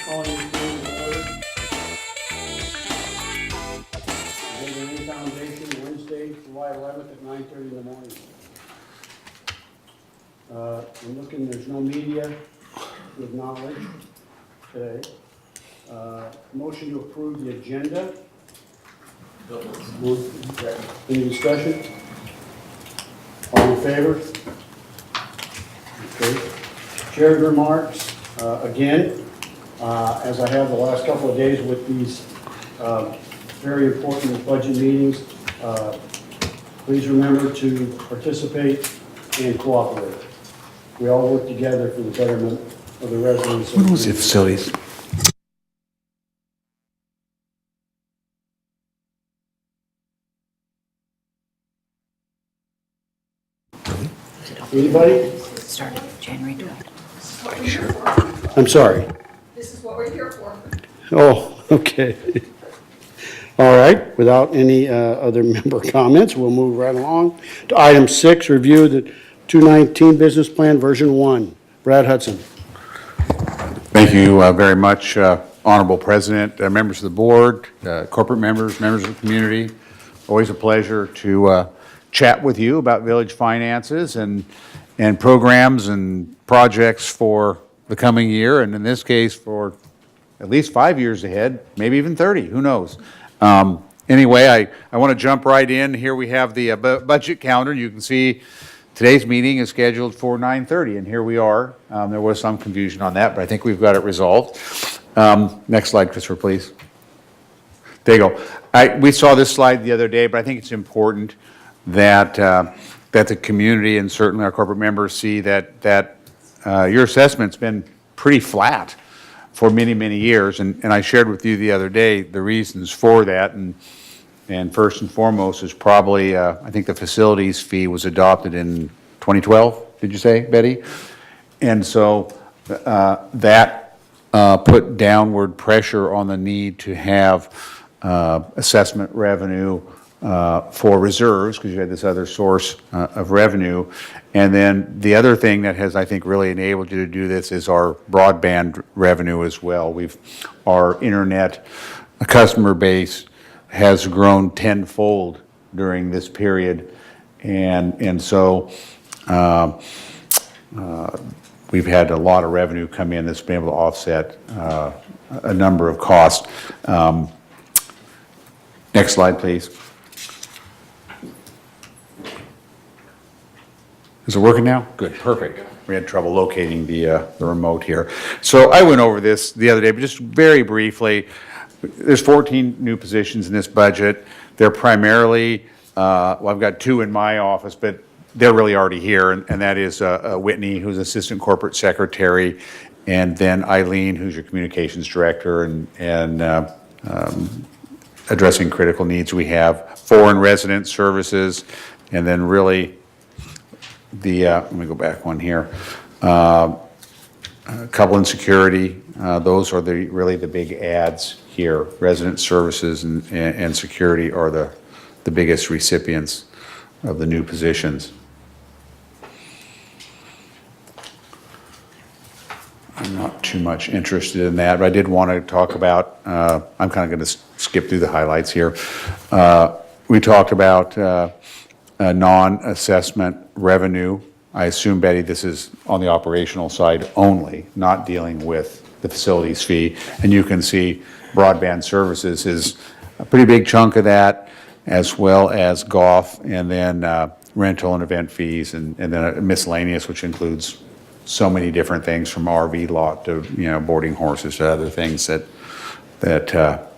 Calling this meeting to order. Building Foundation, Wednesday, July 11th at 9:30 in the morning. I'm looking, there's no media to acknowledge today. Motion to approve the agenda. Any discussion? All in favor? Okay. Shared remarks, again, as I have the last couple of days with these very important budget meetings, please remember to participate and cooperate. We all work together for the betterment of the residents. What was the facilities? Anybody? Started January 12th. I'm sorry. This is what we're here for. Oh, okay. All right, without any other member comments, we'll move right along to item 6, review the 2019 business plan version 1. Brad Hudson. Thank you very much, Honorable President, members of the board, corporate members, members of the community. Always a pleasure to chat with you about village finances and programs and projects for the coming year, and in this case, for at least 5 years ahead, maybe even 30, who knows. Anyway, I want to jump right in. Here we have the budget calendar. You can see today's meeting is scheduled for 9:30, and here we are. There was some confusion on that, but I think we've got it resolved. Next slide, Christopher, please. There you go. We saw this slide the other day, but I think it's important that that the community and certainly our corporate members see that your assessment's been pretty flat for many, many years, and I shared with you the other day the reasons for that, and first and foremost is probably, I think the facilities fee was adopted in 2012, did you say, Betty? And so that put downward pressure on the need to have assessment revenue for reserves, because you had this other source of revenue. And then the other thing that has, I think, really enabled you to do this is our broadband revenue as well. Our internet customer base has grown tenfold during this period, and so we've had a lot of revenue come in that's been able to offset a number of costs. Next slide, please. Is it working now? Good, perfect. We had trouble locating the remote here. So I went over this the other day, but just very briefly, there's 14 new positions in this budget. They're primarily, well, I've got 2 in my office, but they're really already here, and that is Whitney, who's Assistant Corporate Secretary, and then Eileen, who's your Communications Director, and addressing critical needs we have. 4 in Resident Services, and then really let me go back one here. A couple in security. Those are really the big adds here. Resident services and security are the biggest recipients of the new positions. I'm not too much interested in that, but I did want to talk about, I'm kind of going to skip through the highlights here. We talked about non-assessment revenue. I assume, Betty, this is on the operational side only, not dealing with the facilities fee. And you can see broadband services is a pretty big chunk of that, as well as golf, and then rental and event fees, and then miscellaneous, which includes so many different things from RV lot to boarding horses to other things that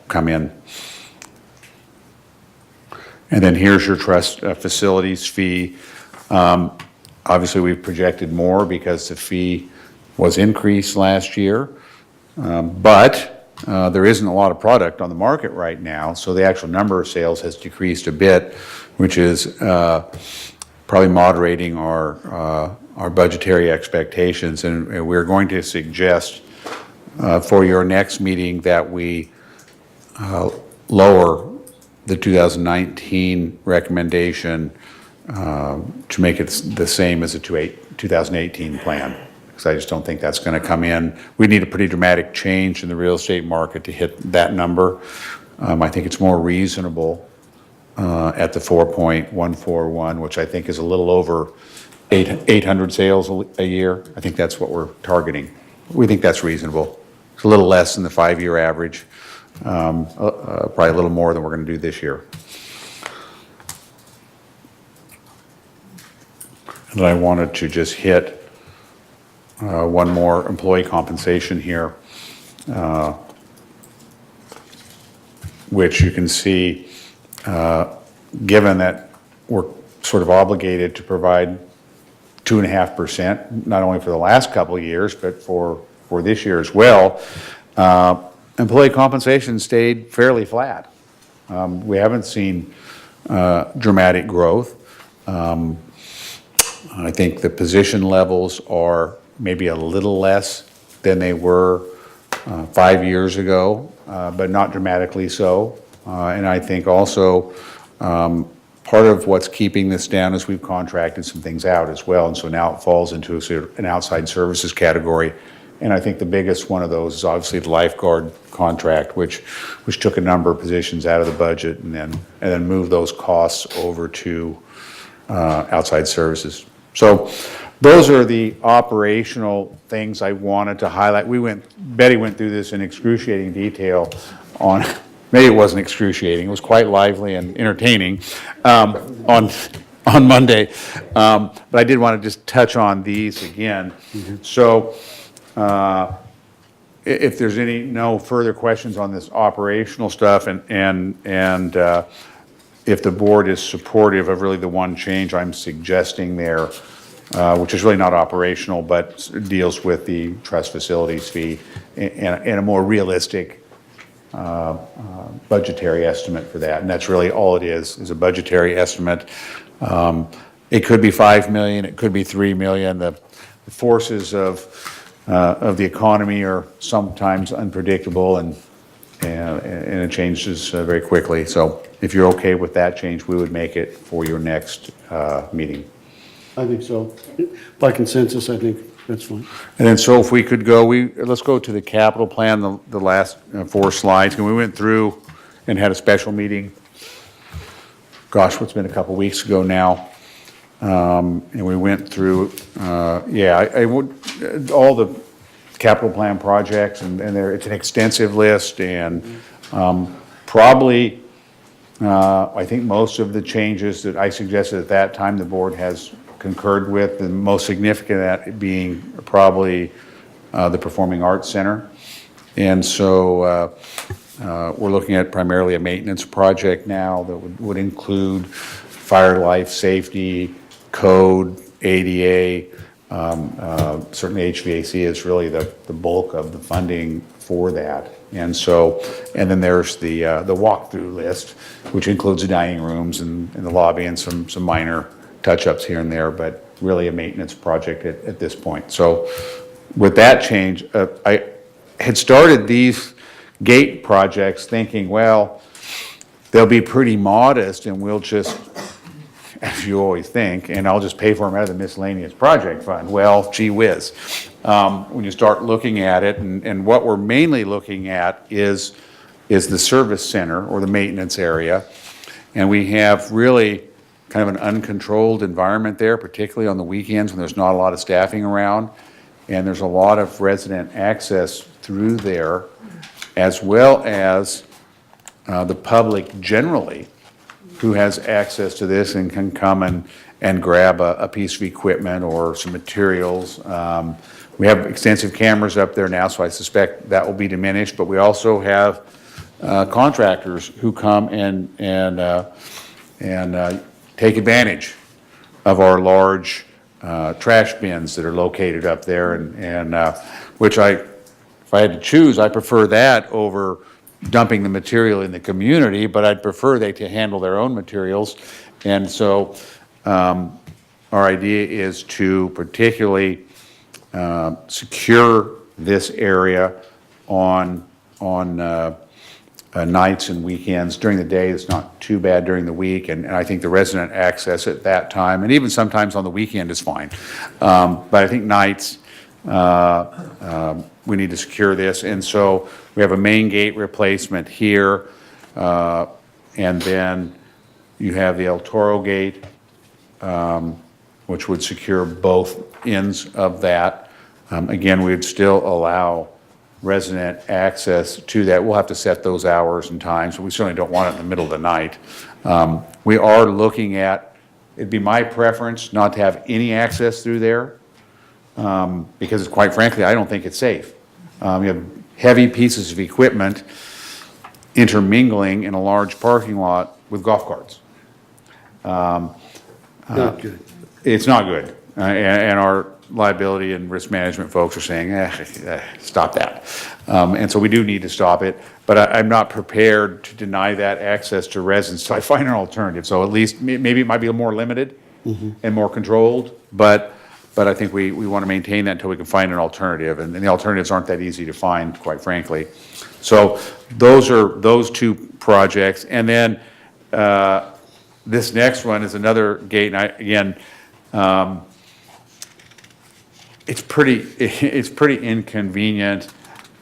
come in. And then here's your trust facilities fee. Obviously, we've projected more because the fee was increased last year, but there isn't a lot of product on the market right now, so the actual number of sales has decreased a bit, which is probably moderating our budgetary expectations. And we're going to suggest for your next meeting that we lower the 2019 recommendation to make it the same as the 2018 plan. because I just don't think that's going to come in. We need a pretty dramatic change in the real estate market to hit that number. I think it's more reasonable at the 4.141, which I think is a little over 800 sales a year. I think that's what we're targeting. We think that's reasonable. It's a little less than the 5-year average, probably a little more than we're going to do this year. And I wanted to just hit one more employee compensation here, which you can see, given that we're sort of obligated to provide 2.5%, not only for the last couple of years, but for this year as well, employee compensation stayed fairly flat. We haven't seen dramatic growth. I think the position levels are maybe a little less than they were 5 years ago, but not dramatically so. And I think also part of what's keeping this down is we've contracted some things out as well, and so now it falls into an outside services category. And I think the biggest one of those is obviously the lifeguard contract, which took a number of positions out of the budget and then moved those costs over to outside services. So those are the operational things I wanted to highlight. Betty went through this in excruciating detail on, maybe it wasn't excruciating, it was quite lively and entertaining on Monday. But I did want to just touch on these again. So if there's no further questions on this operational stuff, and if the board is supportive of really the one change I'm suggesting there, which is really not operational, but deals with the trust facilities fee and a more realistic budgetary estimate for that. And that's really all it is a budgetary estimate. It could be $5 million, it could be $3 million. The forces of the economy are sometimes unpredictable, and it changes very quickly. So if you're okay with that change, we would make it for your next meeting. I think so. By consensus, I think that's fine. And then so if we could go, let's go to the capital plan, the last 4 slides. And we went through and had a special meeting, gosh, what's been a couple weeks ago now. And we went through, I would, all the capital plan projects, and it's an extensive list, and probably, I think most of the changes that I suggested at that time, the board has concurred with, the most significant of that being probably the Performing Arts Center. And so we're looking at primarily a maintenance project now that would include fire, life, safety, code, ADA, certainly HVAC is really the bulk of the funding for that. And so, and then there's the walkthrough list, which includes the dining rooms and the lobby and some minor touch-ups here and there, but really a maintenance project at this point. So with that change, I had started these gate projects thinking, well, they'll be pretty modest and we'll just, as you always think, and I'll just pay for them out of the miscellaneous project fund. Well, gee whiz. When you start looking at it, and what we're mainly looking at is the service center or the maintenance area. And we have really kind of an uncontrolled environment there, particularly on the weekends when there's not a lot of staffing around. And there's a lot of resident access through there, as well as the public generally, who has access to this and can come and grab a piece of equipment or some materials. We have extensive cameras up there now, so I suspect that will be diminished, but we also have contractors who come and take advantage of our large trash bins that are located up there, and which if I had to choose, I prefer that over dumping the material in the community, but I'd prefer they to handle their own materials. And so our idea is to particularly secure this area on nights and weekends. During the day, it's not too bad during the week, and I think the resident access at that time, and even sometimes on the weekend is fine. But I think nights we need to secure this. And so we have a main gate replacement here, and then you have the El Toro gate, which would secure both ends of that. Again, we'd still allow resident access to that. We'll have to set those hours and times, but we certainly don't want it in the middle of the night. We are looking at, it'd be my preference not to have any access through there, because quite frankly, I don't think it's safe. You have heavy pieces of equipment intermingling in a large parking lot with golf carts. Not good. It's not good. And our liability and risk management folks are saying, stop that. And so we do need to stop it, but I'm not prepared to deny that access to residents, so I find an alternative. So at least, maybe it might be more limited and more controlled, but I think we want to maintain that until we can find an alternative, and the alternatives aren't that easy to find, quite frankly. So those are those two projects, and then this next one is another gate, and it's pretty inconvenient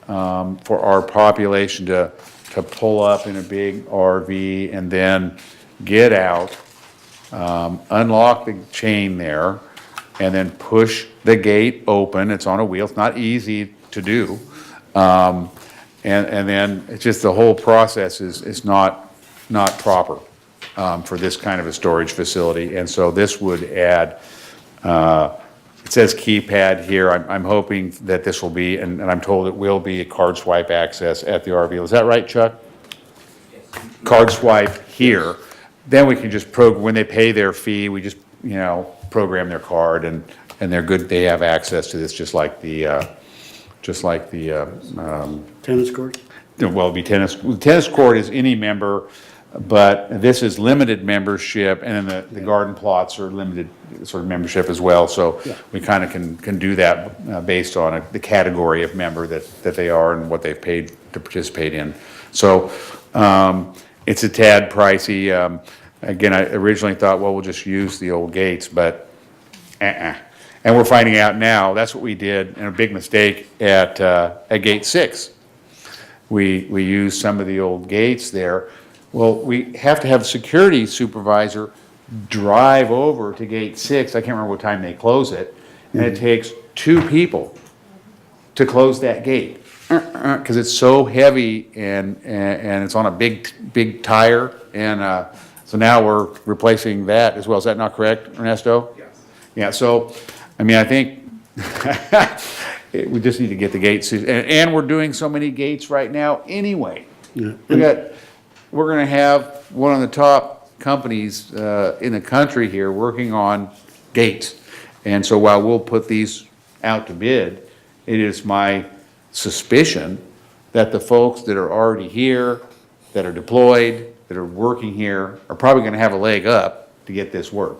for our population to pull up in a big RV and then get out, unlock the chain there, and then push the gate open. It's on a wheel. It's not easy to do, and then it's just the whole process is not proper for this kind of a storage facility. And so this would add. It says keypad here. I'm hoping that this will be, and I'm told it will be, a card swipe access at the RV. Is that right, Chuck? Card swipe here. Then we can just program, when they pay their fee, we just, program their card, and they're good. They have access to this just like the Tennis court? well, it'd be tennis. Tennis court is any member, but this is limited membership, and then the garden plots are limited sort of membership as well. So we kind of can do that based on the category of member that they are and what they've paid to participate in. So it's a tad pricey. Again, I originally thought, well, we'll just use the old gates, but and we're finding out now that's what we did, and a big mistake at gate 6. We used some of the old gates there. Well, we have to have a security supervisor drive over to gate 6. I can't remember what time they close it, and it takes 2 people to close that gate because it's so heavy and it's on a big tire, and so now we're replacing that as well. Is that not correct, Ernesto? Yes. Yeah. So, I mean, I think we just need to get the gates, and we're doing so many gates right now anyway. Yeah. We're going to have one of the top companies in the country here working on gates. And so while we'll put these out to bid, it is my suspicion that the folks that are already here, that are deployed, that are working here, are probably going to have a leg up to get this work.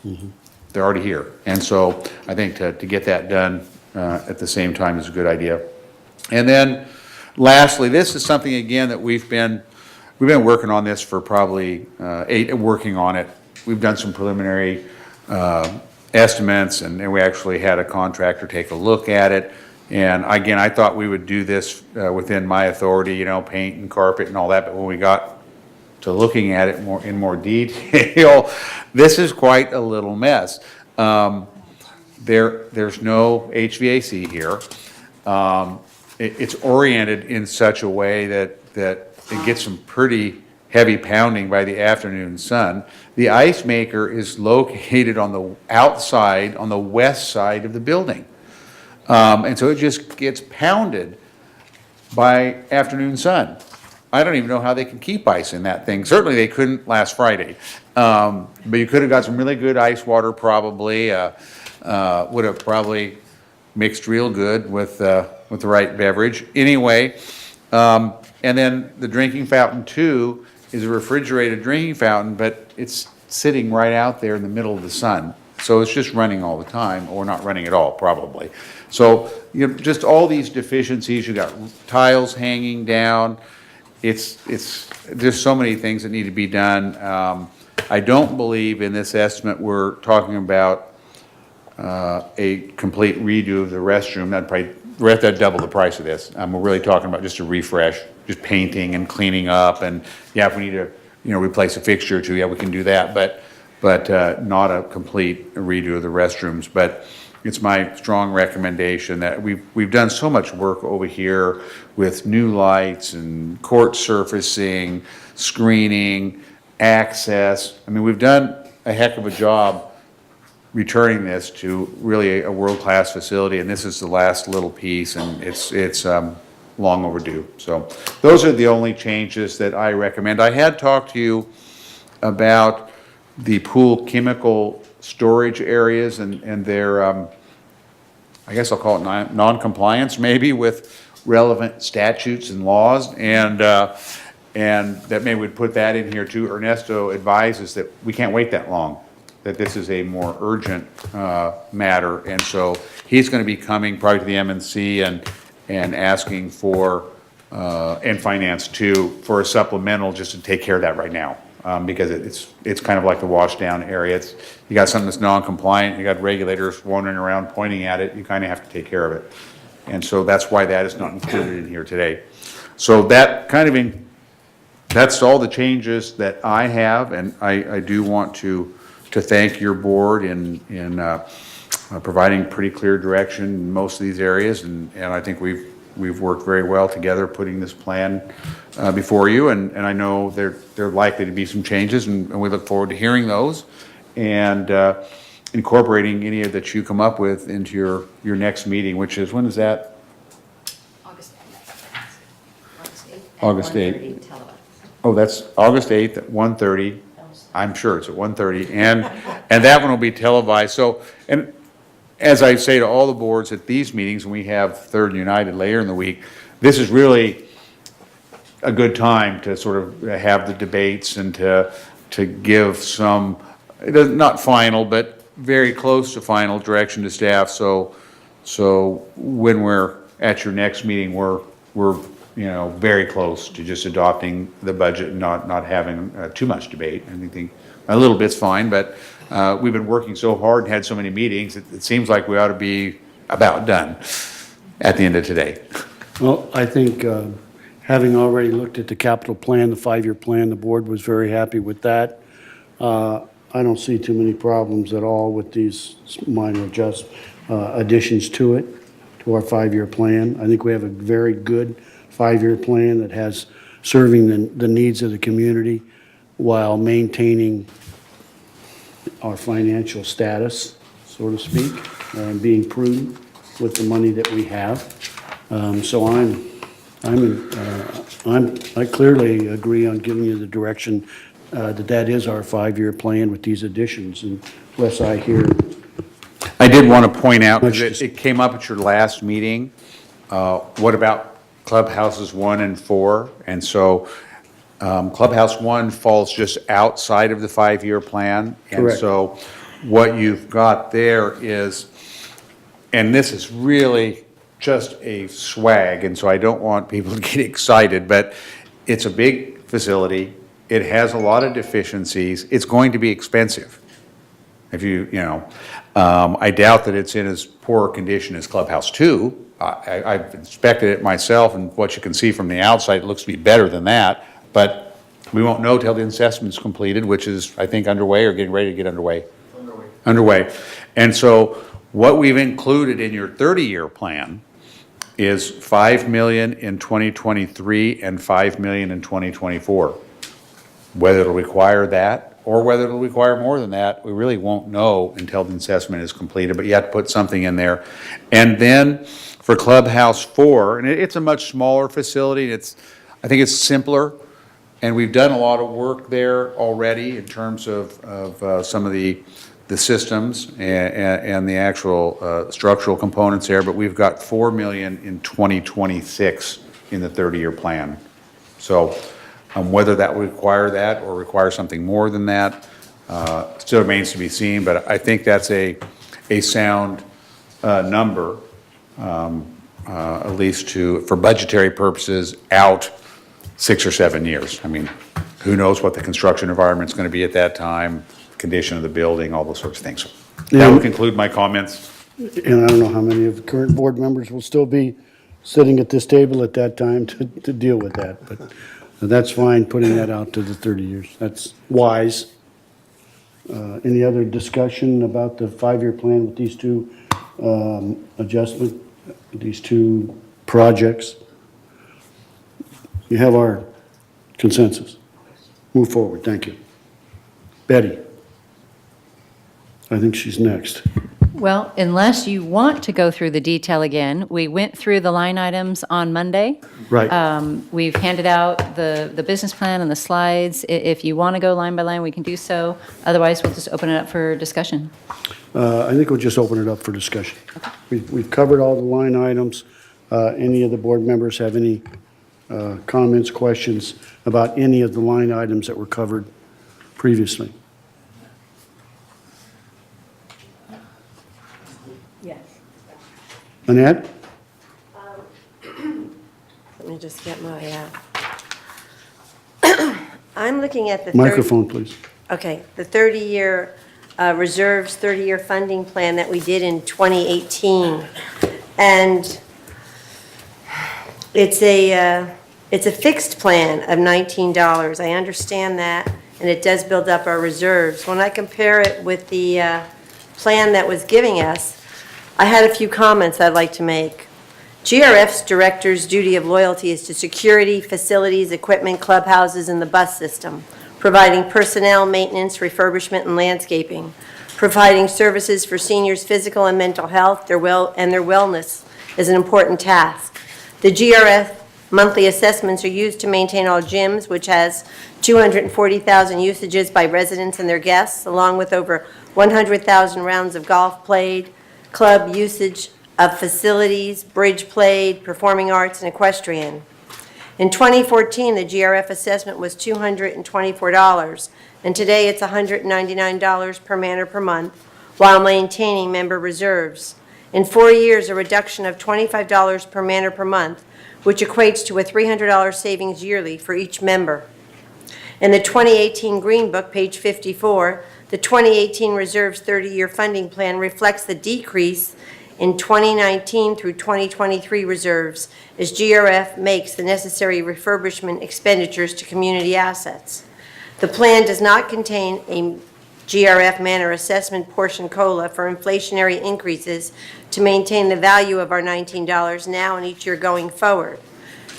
Mm-hmm. They're already here. And so I think to get that done at the same time is a good idea. And then lastly, this is something, again, that we've been working on this for probably working on it. We've done some preliminary estimates, and we actually had a contractor take a look at it. And again, I thought we would do this within my authority, paint and carpet and all that, but when we got to looking at it in more detail, this is quite a little mess. There's no HVAC here. It's oriented in such a way that it gets some pretty heavy pounding by the afternoon sun. The ice maker is located on the outside, on the west side of the building. And so it just gets pounded by afternoon sun. I don't even know how they can keep ice in that thing. Certainly they couldn't last Friday. But you could have got some really good ice water probably. Would have probably mixed real good with the right beverage. Anyway, and then the drinking fountain too is a refrigerated drinking fountain, but it's sitting right out there in the middle of the sun. So it's just running all the time, or not running at all, probably. So just all these deficiencies. You got tiles hanging down. There's so many things that need to be done. I don't believe in this estimate we're talking about a complete redo of the restroom, that'd double the price of this. We're really talking about just a refresh, just painting and cleaning up, and yeah, if we need to, replace a fixture or two, yeah, we can do that, but not a complete redo of the restrooms. But it's my strong recommendation that we've done so much work over here with new lights and court surfacing, screening, access. I mean, we've done a heck of a job returning this to really a world-class facility, and this is the last little piece, and it's long overdue. So those are the only changes that I recommend. I had talked to you about the pool chemical storage areas and their, I guess I'll call it non-compliance maybe with relevant statutes and laws, and that maybe we'd put that in here too. Ernesto advises that we can't wait that long, that this is a more urgent matter, and so he's going to be coming probably to the MNC and asking for, and finance too, for a supplemental just to take care of that right now. Because it's kind of like the wash down area. You got something that's non-compliant, you got regulators wandering around pointing at it, you kind of have to take care of it. And so that's why that is not included in here today. So that that's all the changes that I have, and I do want to thank your board in providing pretty clear direction in most of these areas, and I think we've worked very well together putting this plan before you, and I know there are likely to be some changes, and we look forward to hearing those and incorporating any that you come up with into your next meeting, which is, when is that? August 8th. August 8th. Oh, that's August 8th at 1:30. I'm sure it's at 1:30, and that one will be televised. So, and as I say to all the boards at these meetings, when we have Third and United later in the week, this is really a good time to sort of have the debates and to give some, not final, but very close to final direction to staff. So when we're at your next meeting, we're very close to just adopting the budget and not having too much debate. Anything, a little bit's fine, but we've been working so hard and had so many meetings, it seems like we ought to be about done at the end of today. Well, I think having already looked at the capital plan, the 5-year plan, the board was very happy with that. I don't see too many problems at all with these minor additions to it, to our 5-year plan. I think we have a very good 5-year plan that has serving the needs of the community while maintaining our financial status, so to speak, and being prudent with the money that we have. So I clearly agree on giving you the direction that is our 5-year plan with these additions, unless I hear. I did want to point out, because it came up at your last meeting, what about clubhouses 1 and 4? And so clubhouse 1 falls just outside of the 5-year plan. And Correct. so what you've got there is, and this is really just a swag, and so I don't want people to get excited, but it's a big facility. It has a lot of deficiencies. It's going to be expensive. If I doubt that it's in as poor a condition as Clubhouse 2. I've inspected it myself, and what you can see from the outside, it looks to be better than that, but we won't know till the assessment's completed, which is, I think, underway or getting ready to get underway. Underway. And so what we've included in your 30-year plan is $5 million in 2023 and $5 million in 2024. Whether it'll require that or whether it'll require more than that, we really won't know until the assessment is completed, but you have to put something in there. And then for Clubhouse 4, and it's a much smaller facility, I think it's simpler, and we've done a lot of work there already in terms of some of the systems and the actual structural components there, but we've got $4 million in 2026 in the 30-year plan. So whether that would require that or require something more than that still remains to be seen, but I think that's a sound number, at least for budgetary purposes, out 6 or 7 years. I mean, who knows what the construction environment's going to be at that time, condition of the building, all those sorts of things. That will conclude my comments. And I don't know how many of the current board members will still be sitting at this table at that time to deal with that, but that's fine, putting that out to the 30 years. That's wise. Any other discussion about the 5-year plan with these two these two projects? You have our consensus. Move forward, thank you. Betty. I think she's next. Well, unless you want to go through the detail again, we went through the line items on Monday. Right. We've handed out the business plan and the slides. If you want to go line by line, we can do so. Otherwise, we'll just open it up for discussion. I think we'll just open it up for discussion. We've covered all the line items. Any of the board members have any comments, questions about any of the line items that were covered previously? Yes. Annette? Let me just get my, I'm looking at the Microphone, please. Okay, the 30-year reserves, 30-year funding plan that we did in 2018. And it's a fixed plan of $19. I understand that, and it does build up our reserves. When I compare it with the plan that was giving us, I had a few comments I'd like to make. GRF's director's duty of loyalty is to security, facilities, equipment, clubhouses, and the bus system, providing personnel, maintenance, refurbishment, and landscaping, providing services for seniors' physical and mental health, their wellness is an important task. The GRF monthly assessments are used to maintain all gyms, which has 240,000 usages by residents and their guests, along with over 100,000 rounds of golf played, club usage of facilities, bridge played, performing arts, and equestrian. In 2014, the GRF assessment was $224, and today it's $199 per man or per month, while maintaining member reserves. In 4 years, a reduction of $25 per man or per month, which equates to a $300 savings yearly for each member. In the 2018 Green Book, page 54, the 2018 Reserves 30-year funding plan reflects the decrease in 2019 through 2023 reserves as GRF makes the necessary refurbishment expenditures to community assets. The plan does not contain a GRF manor assessment portion COLA for inflationary increases to maintain the value of our $19 now and each year going forward.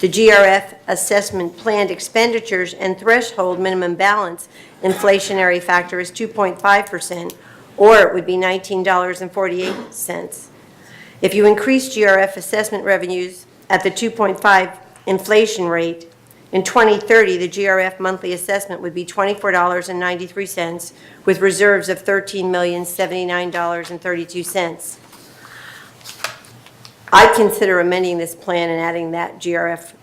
The GRF assessment planned expenditures and threshold minimum balance inflationary factor is 2.5%, or it would be $19.48. If you increase GRF assessment revenues at the 2.5 inflation rate, in 2030, the GRF monthly assessment would be $24.93 with reserves of $13,079.32. I'd consider amending this plan and adding that GRF,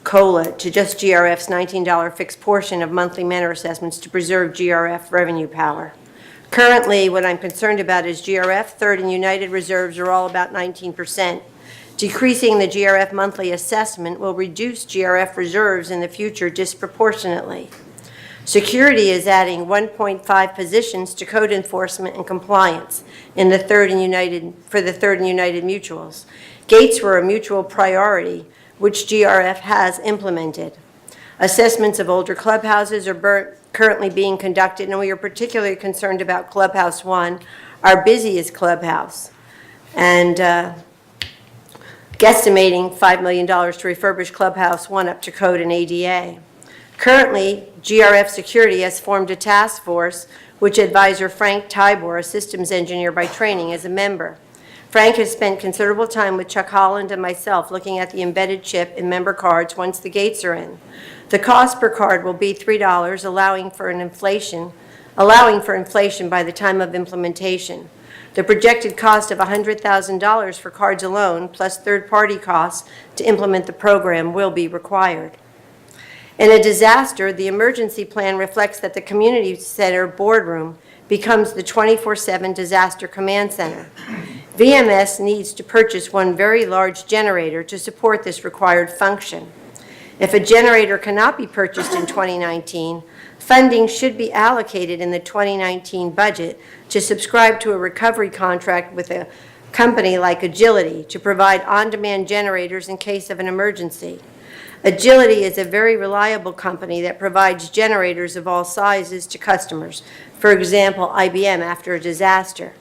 COLA to just GRF's $19 fixed portion of monthly manor assessments to preserve GRF revenue power. Currently, what I'm concerned about is GRF, Third, and United reserves are all about 19%. Decreasing the GRF monthly assessment will reduce GRF reserves in the future disproportionately. Security is adding 1.5 positions to code enforcement and compliance in the Third and United for the Third and United mutuals. Gates were a mutual priority, which GRF has implemented. Assessments of older clubhouses are currently being conducted, and we are particularly concerned about Clubhouse 1, our busiest clubhouse, and guesstimating $5 million to refurbish Clubhouse 1 up to code and ADA. Currently, GRF Security has formed a task force which advisor Frank Tybor, a systems engineer by training, is a member. Frank has spent considerable time with Chuck Holland and myself looking at the embedded chip in member cards once the gates are in. The cost per card will be $3, allowing for inflation by the time of implementation. The projected cost of $100,000 for cards alone, plus third-party costs to implement the program, will be required. In a disaster, the emergency plan reflects that the community center boardroom becomes the 24/7 disaster command center. VMS needs to purchase one very large generator to support this required function. If a generator cannot be purchased in 2019, Funding should be allocated in the 2019 budget to subscribe to a recovery contract with a company like Agility to provide on-demand generators in case of an emergency. Agility is a very reliable company that provides generators of all sizes to customers, for example, IBM after a disaster.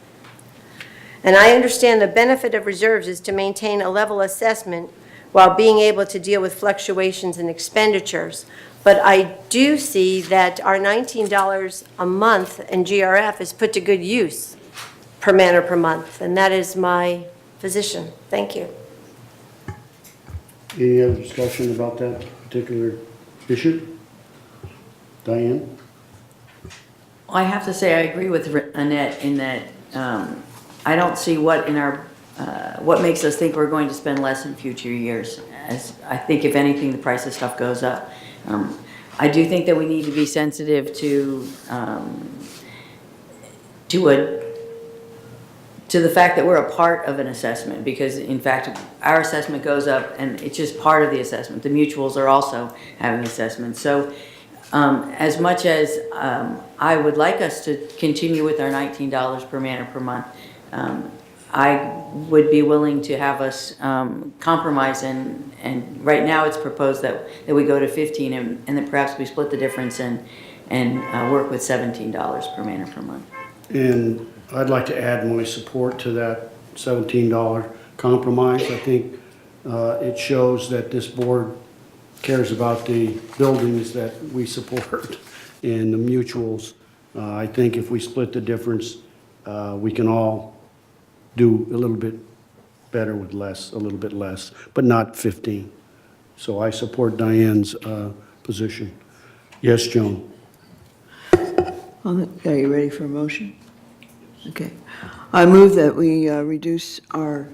And I understand the benefit of reserves is to maintain a level assessment while being able to deal with fluctuations in expenditures. But I do see that our $19 a month in GRF is put to good use per man or per month, and that is my position. Thank you. Any other discussion about that particular issue? Diane? I have to say, I agree with Annette in that I don't see what in our, what makes us think we're going to spend less in future years. As I think if anything, the price of stuff goes up. I do think that we need to be sensitive to the fact that we're a part of an assessment, because in fact, our assessment goes up and it's just part of the assessment. The mutuals are also having assessments. So as much as I would like us to continue with our $19 per man or per month, I would be willing to have us compromise, and right now it's proposed that we go to 15 and then perhaps we split the difference and work with $17 per man or per month. And I'd like to add my support to that $17 compromise. I think it shows that this board cares about the buildings that we support and the mutuals. I think if we split the difference, we can all do a little bit better with less, a little bit less, but not 15. So I support Diane's position. Yes, Joan? Are you ready for a motion? Okay. I move that we reduce our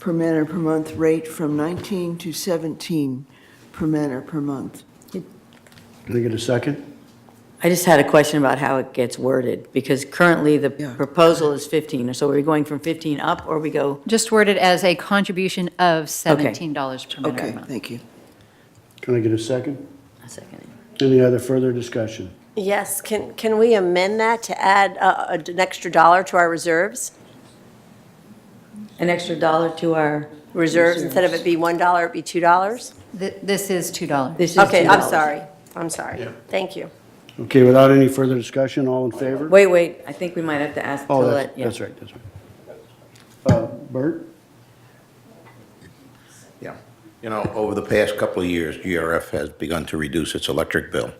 per man or per month rate from 19 to 17 per man or per month. Can I get a second? I just had a question about how it gets worded, because currently the Yeah. proposal is 15. So are we going from 15 up, or we go? Just worded as a contribution of $17 per minute Okay, a month. thank you. Can I get a second? A second. Any other further discussion? Yes, can we amend that to add an extra dollar to our reserves? An extra dollar to our Reserves, instead of it be $1, it'd be $2? This is $2. This is Okay, I'm $2. sorry. Thank you. Okay, without any further discussion, all in favor? Wait, I think we might have to ask to Oh, let, yeah. that's right, that's right. Bert? Yeah. You know, over the past couple of years, GRF has begun to reduce its electric bill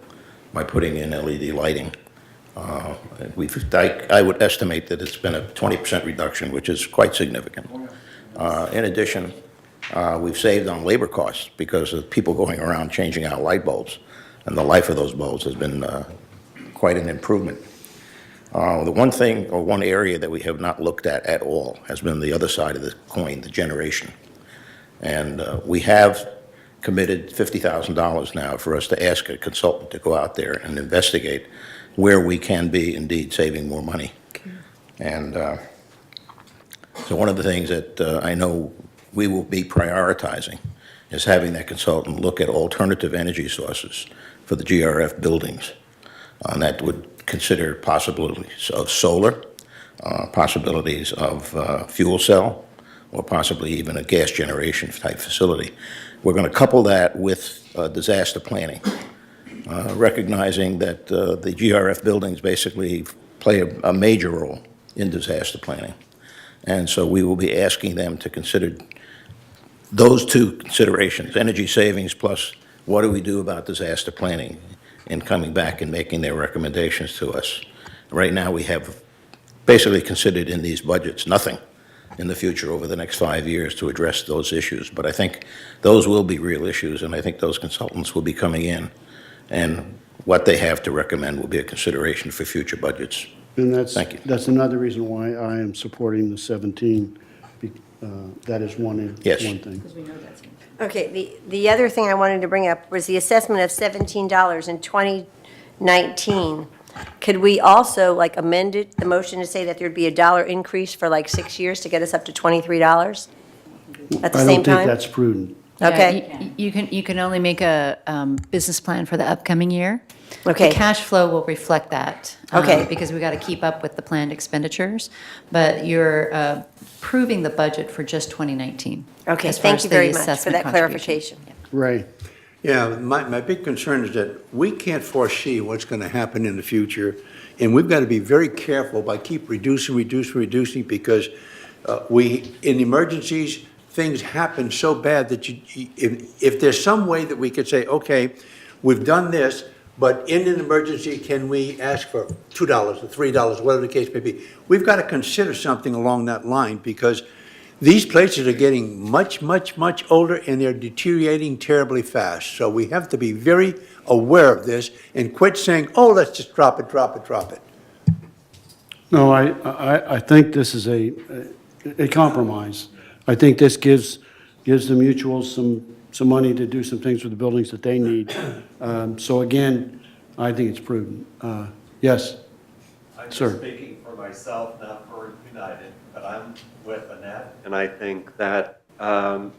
by putting in LED lighting. I would estimate that it's been a 20% reduction, which is quite significant. In addition, we've saved on labor costs because of people going around changing out light bulbs, and the life of those bulbs has been quite an improvement. The one thing, or one area that we have not looked at all has been the other side of the coin, the generation. And we have committed $50,000 now for us to ask a consultant to go out there and investigate where we can be indeed saving more money. Okay. And so one of the things that I know we will be prioritizing is having that consultant look at alternative energy sources for the GRF buildings. And that would consider possibilities of solar, possibilities of fuel cell, or possibly even a gas generation type facility. We're going to couple that with disaster planning, recognizing that the GRF buildings basically play a major role in disaster planning. And so we will be asking them to consider those two considerations, energy savings plus what do we do about disaster planning, in coming back and making their recommendations to us. Right now we have basically considered in these budgets nothing in the future over the next 5 years to address those issues. But I think those will be real issues, and I think those consultants will be coming in, and what they have to recommend will be a consideration for future budgets. And that's, Thank you. that's another reason why I am supporting the 17. That is one Yes. thing. Because we know that's. Okay, the other thing I wanted to bring up was the assessment of $17 in 2019. Could we also, like, amend it, the motion to say that there'd be a dollar increase for like 6 years to get us up to $23 at the I same don't think time? that's prudent. Okay. Yeah, you can only make a business plan for the upcoming year. Okay. The cash flow will reflect that. Okay. Because we got to keep up with the planned expenditures, but you're approving the budget for just 2019. Okay, as far thank as you the very much for assessment that contribution. clarification. Yeah. Ray? Yeah, my big concern is that we can't foresee what's going to happen in the future, and we've got to be very careful by keep reducing, because in emergencies, things happen so bad that if there's some way that we could say, okay, we've done this, but in an emergency, can we ask for $2 or $3, whatever the case may be? We've got to consider something along that line, because these places are getting much, much, much older, and they're deteriorating terribly fast. So we have to be very aware of this and quit saying, oh, let's just drop it. No, I think this is a compromise. I think this gives the mutuals some money to do some things with the buildings that they need. So again, I think it's prudent. Yes, I'm sir. just speaking for myself, not for United, but I'm with Annette, and I think that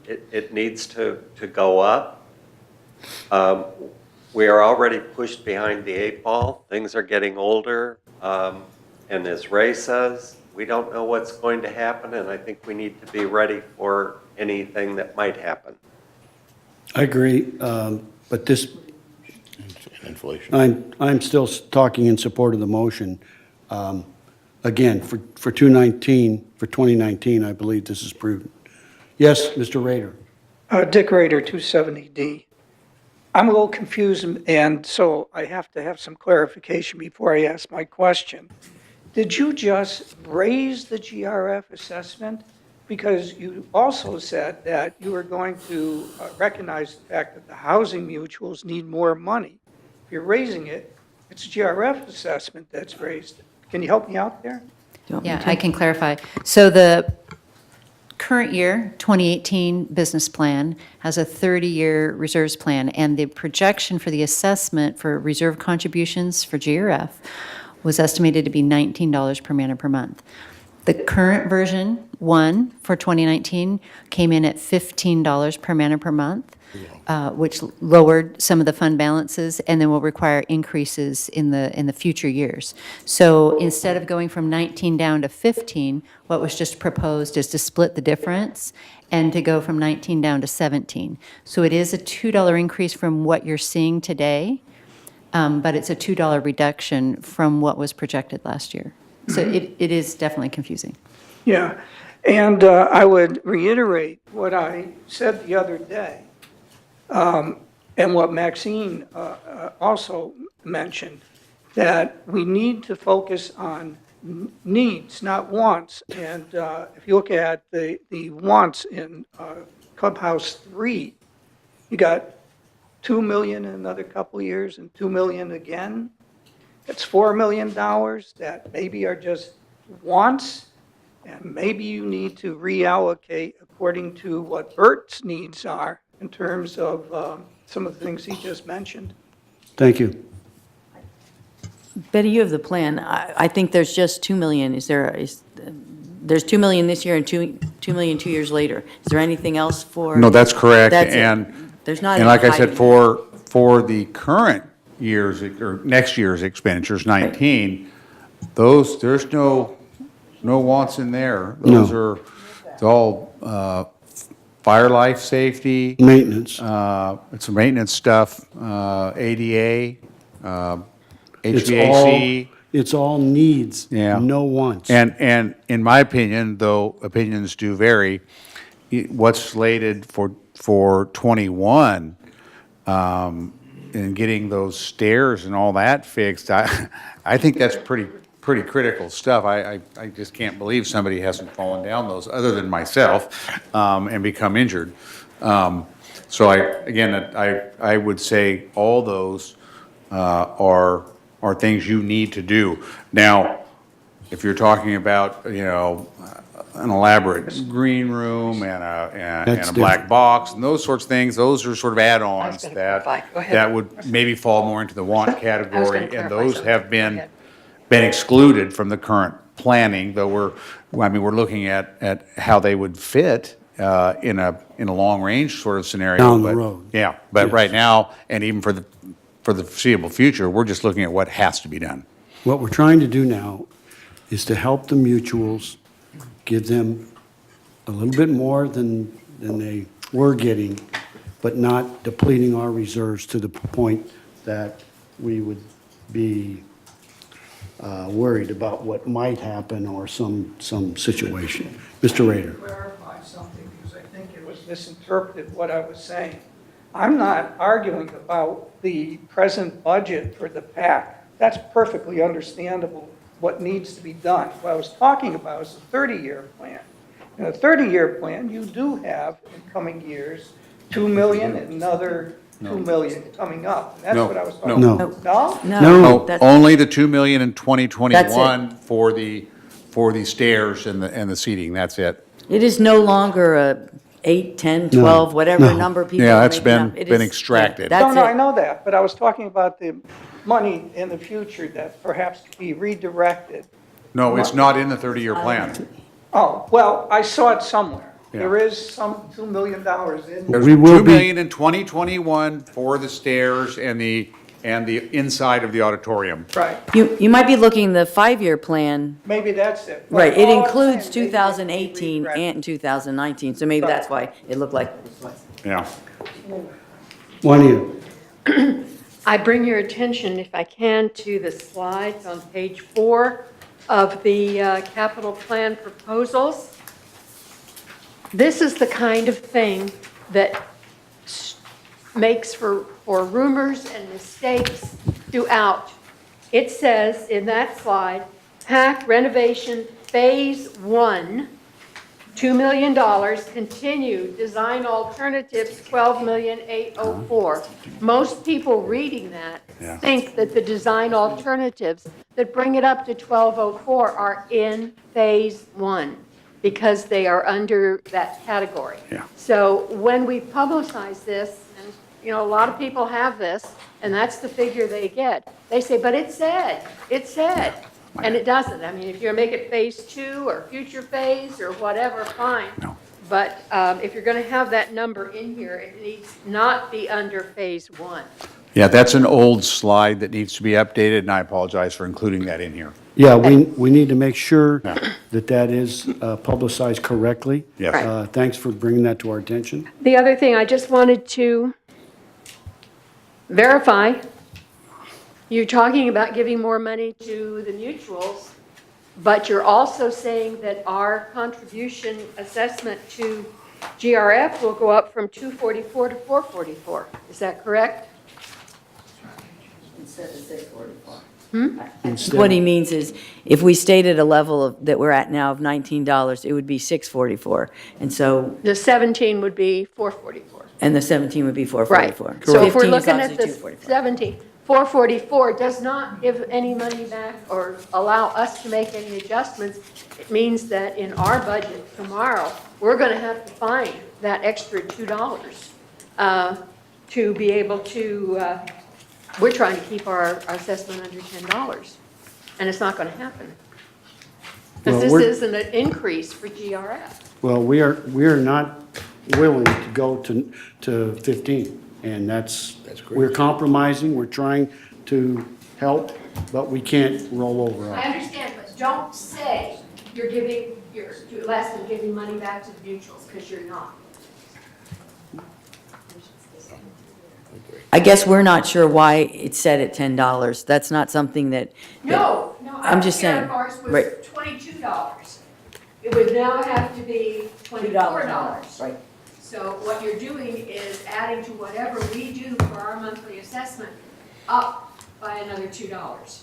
it needs to go up. We are already pushed behind the 8 ball. Things are getting older. And as Ray says, we don't know what's going to happen, and I think we need to be ready for anything that might happen. I agree, but this, Inflation. I'm still talking in support of the motion. Again, for 2019, I believe this is prudent. Yes, Mr. Rader? Dick Rader, 270D. I'm a little confused, and so I have to have some clarification before I ask my question. Did you just raise the GRF assessment? Because you also said that you were going to recognize the fact that the housing mutuals need more money. If you're raising it, it's GRF assessment that's raised. Can you help me out there? Yeah, I can clarify. So the current year, 2018 business plan has a 30-year reserves plan, and the projection for the assessment for reserve contributions for GRF was estimated to be $19 per man per month. The current version, 1, for 2019, came in at $15 per man per month, which lowered some of the fund balances and then will require increases in the future years. So instead of going from 19 down to 15, what was just proposed is to split the difference and to go from 19 down to 17. So it is a $2 increase from what you're seeing today, but it's a $2 reduction from what was projected last year. So it is definitely confusing. Yeah, and I would reiterate what I said the other day, and what Maxine also mentioned, that we need to focus on needs, not wants. And if you look at the wants in Clubhouse 3, you got 2 million in another couple of years and 2 million again. That's $4 million that maybe are just wants, and maybe you need to reallocate according to what Bert's needs are in terms of some of the things he just mentioned. Thank you. Betty, you have the plan. I think there's just 2 million. There's 2 million this year and 2 million 2 years later. Is there anything else for? No, that's correct. That's it. And There's not. And like I said, hiding. for the current year's, or next year's expenditures, 19, there's no wants in there. No. It's all fire, life, safety. Maintenance. It's maintenance stuff, ADA, It's HVAC. It's all needs, Yeah. no wants. And in my opinion, though opinions do vary, what's slated for 21, and getting those stairs and all that fixed, I think that's pretty critical stuff. I just can't believe somebody hasn't fallen down those, other than myself, and become injured. So I would say all those are things you need to do. Now, if you're talking about, an elaborate green room and a black box and those sorts of things, those are sort of add-ons that would maybe fall more into the want category, and those have been excluded from the current planning, though we're looking at how they would fit in a long-range sort of scenario. Down the but- road. Yeah, but Yes. right now, and even for the foreseeable future, we're just looking at what has to be done. What we're trying to do now is to help the mutuals, give them a little bit more than they were getting, but not depleting our reserves to the point that we would be worried about what might happen or some situation. Mr. Rader. Clarify something, because I think it was misinterpreted what I was saying. I'm not arguing about the present budget for the PAC. That's perfectly understandable, what needs to be done. What I was talking about is a 30-year plan. In a 30-year plan, you do have, in coming years, 2 million and another 2 million coming up. And that's No, what I was talking no. about. No? No. Oh, that's- only the 2 million in That's 2021 for the stairs and the seating, that's it. It is no longer a 8, 10, 12, whatever no. number people Yeah, are that's making up. been It is- extracted. yeah, No, That's no, I it. know that, but I was talking about the money in the future that perhaps could be redirected. No, it's not in the 30-year plan. Oh, well, I saw it somewhere. Yeah. There is some $2 million in there. There's We will 2 be- million in 2021 for the stairs and the inside of the auditorium. Right, You might be looking the 5-year plan, maybe that's it. But right, it all I'm includes saying, maybe it could be 2018 redirected. and 2019, so maybe that's why it looked like. Yeah. Juanita. I bring your attention, if I can, to the slides on page 4 of the capital plan proposals. This is the kind of thing that makes for rumors and mistakes throughout. It says in that slide, PAC renovation phase 1, $2 million, continued design alternatives, $12,804,000. Most people reading that Yeah. think that the design alternatives that bring it up to 1204 are in phase 1 because they are under that category. Yeah. So when we publicize this, and you know, a lot of people have this, and that's the figure they get. They say, but it said, and it doesn't. I mean, if you're gonna make it phase 2 or future phase or whatever, fine. No. But if you're gonna have that number in here, it needs not be under phase 1. Yeah, that's an old slide that needs to be updated, and I apologize for including that in here. Yeah, we need to make sure that is publicized correctly. Yes. Right. Thanks for bringing that to our attention. The other thing, I just wanted to verify, you're talking about giving more money to the mutuals, but you're also saying that our contribution assessment to GRF will go up from 244 to 444. Is that correct? Instead of 644. Instead- What he means is, if we stayed at a level that we're at now of $19, it would be 644. And so, The 17 would be 444. and the 17 would be Right. 444. So if we're 15 is looking at obviously the 244. 17, 444 does not give any money back or allow us to make any adjustments. It means that in our budget tomorrow, we're going to have to find that extra $2 to be able to, we're trying to keep our assessment under $10, and it's not going to happen. Because Well, this we're- isn't an increase for GRF. Well, we are not willing to go to 15, and that's we're compromising, we're trying to help, but we can't roll over. I understand, but don't say you're less than giving money back to the mutuals, because you're not. I guess we're not sure why it's set at $10. That's not something that. No, I'm just saying, Ours was right. $22. It would now have to be $24. Right. So what you're doing is adding to whatever we do for our monthly assessment up by another $2.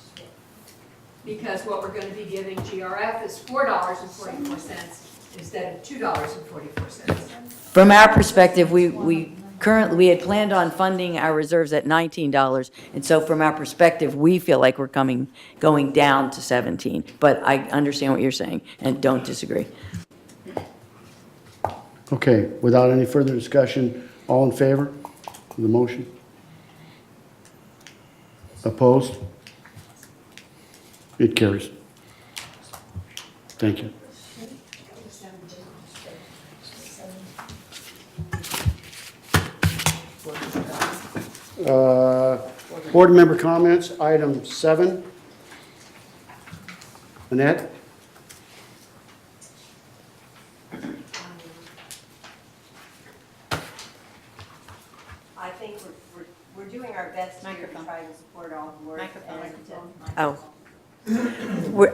Because what we're going to be giving GRF is $4.44 instead of $2.44. From our perspective, we had planned on funding our reserves at $19, and so from our perspective, we feel like we're going down to 17. But I understand what you're saying, and don't disagree. Okay, without any further discussion, all in favor of the motion? Opposed? It carries. Thank you. Board member comments, item 7. Annette? I think we're doing our best here to Microphone. try to support all boards. Microphone. Oh.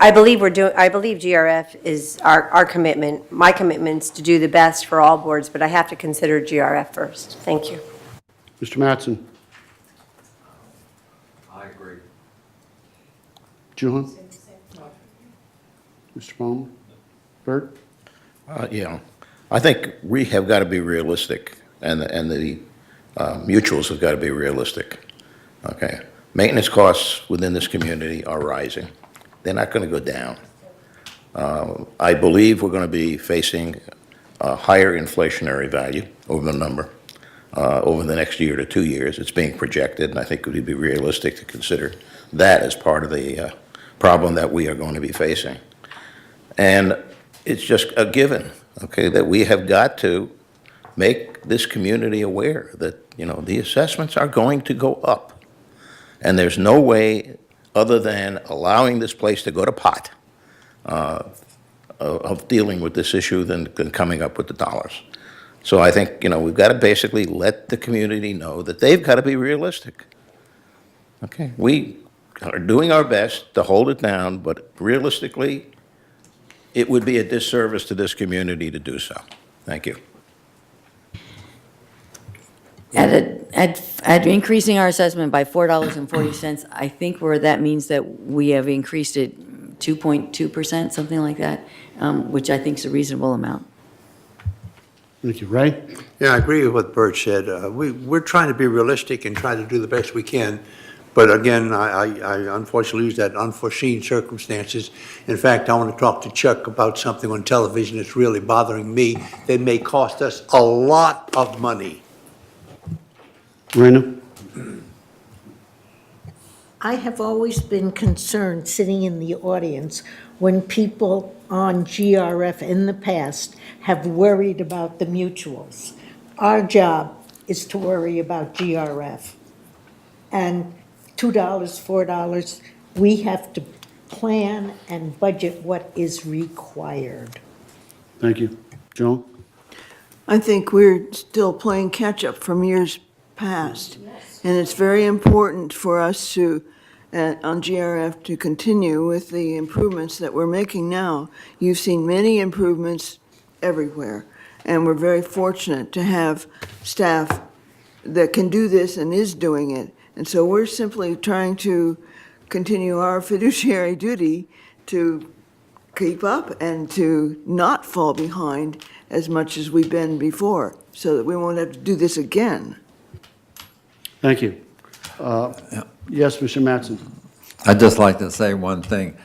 I believe GRF is our commitment, my commitment's to do the best for all boards, but I have to consider GRF first. Thank you. Mr. Mattson? I agree. Juhan? Mr. Palmer? Bert? Yeah, I think we have got to be realistic, and the mutuals have got to be realistic. Okay, maintenance costs within this community are rising. They're not going to go down. I believe we're going to be facing a higher inflationary value over the number over the next year to 2 years. It's being projected, and I think it would be realistic to consider that as part of the problem that we are going to be facing. And it's just a given, okay, that we have got to make this community aware that, you know, the assessments are going to go up. And there's no way other than allowing this place to go to pot of dealing with this issue than coming up with the dollars. So I think, you know, we've got to basically let the community know that they've got to be realistic. Okay, we are doing our best to hold it down, but realistically, it would be a disservice to this community to do so. Thank you. At increasing our assessment by $4.40, I think that means that we have increased it 2.2%, something like that, which I think is a reasonable amount. Thank you. Ray? Yeah, I agree with what Bert said. We're trying to be realistic and try to do the best we can. But again, I unfortunately use that unforeseen circumstances. In fact, I want to talk to Chuck about something on television that's really bothering me that may cost us a lot of money. Rena? I have always been concerned, sitting in the audience, when people on GRF in the past have worried about the mutuals. Our job is to worry about GRF. And $2, $4, we have to plan and budget what is required. Thank you. Joan? I think we're still playing catch-up from years past. And it's very important for us to, on GRF, to continue with the improvements that we're making now. You've seen many improvements everywhere, and we're very fortunate to have staff that can do this and is doing it. And so we're simply trying to continue our fiduciary duty to keep up and to not fall behind as much as we've been before, so that we won't have to do this again. Thank you. Yes, Mr. Mattson? I'd just like to say one thing.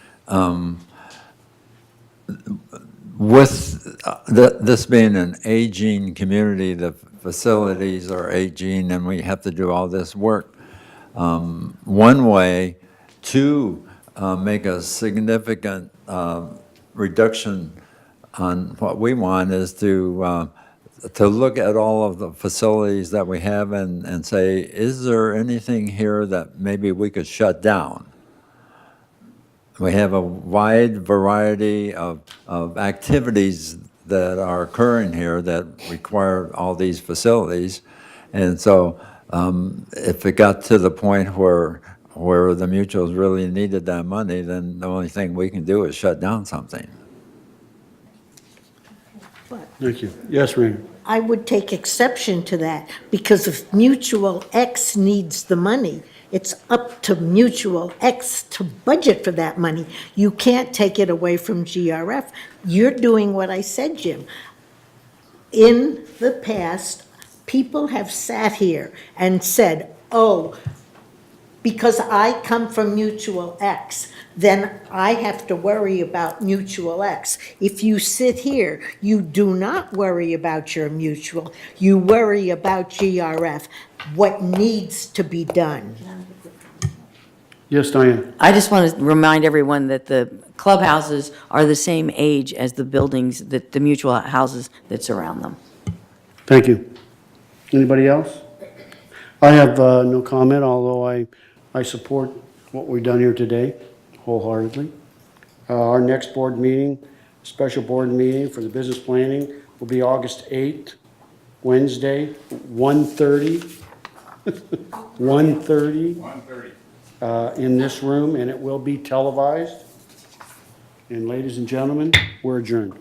With this being an aging community, the facilities are aging and we have to do all this work. One way to make a significant reduction on what we want is to look at all of the facilities that we have and say, is there anything here that maybe we could shut down? We have a wide variety of activities that are occurring here that require all these facilities. And so if it got to the point where the mutuals really needed that money, then the only thing we can do is shut down something. Thank you. Yes, Rena? I would take exception to that, because if Mutual X needs the money, it's up to Mutual X to budget for that money. You can't take it away from GRF. You're doing what I said, Jim. In the past, people have sat here and said, oh, because I come from Mutual X, then I have to worry about Mutual X. If you sit here, you do not worry about your mutual. You worry about GRF, what needs to be done. Yes, Diane? I just want to remind everyone that the clubhouses are the same age as the buildings, that the mutual houses that surround them. Thank you. Anybody else? I have no comment, although I support what we've done here today wholeheartedly. Our next board meeting, special board meeting for the business planning will be August 8th, Wednesday, 1:30. 1:30. 1:30. In this room, and it will be televised. And ladies and gentlemen, we're adjourned.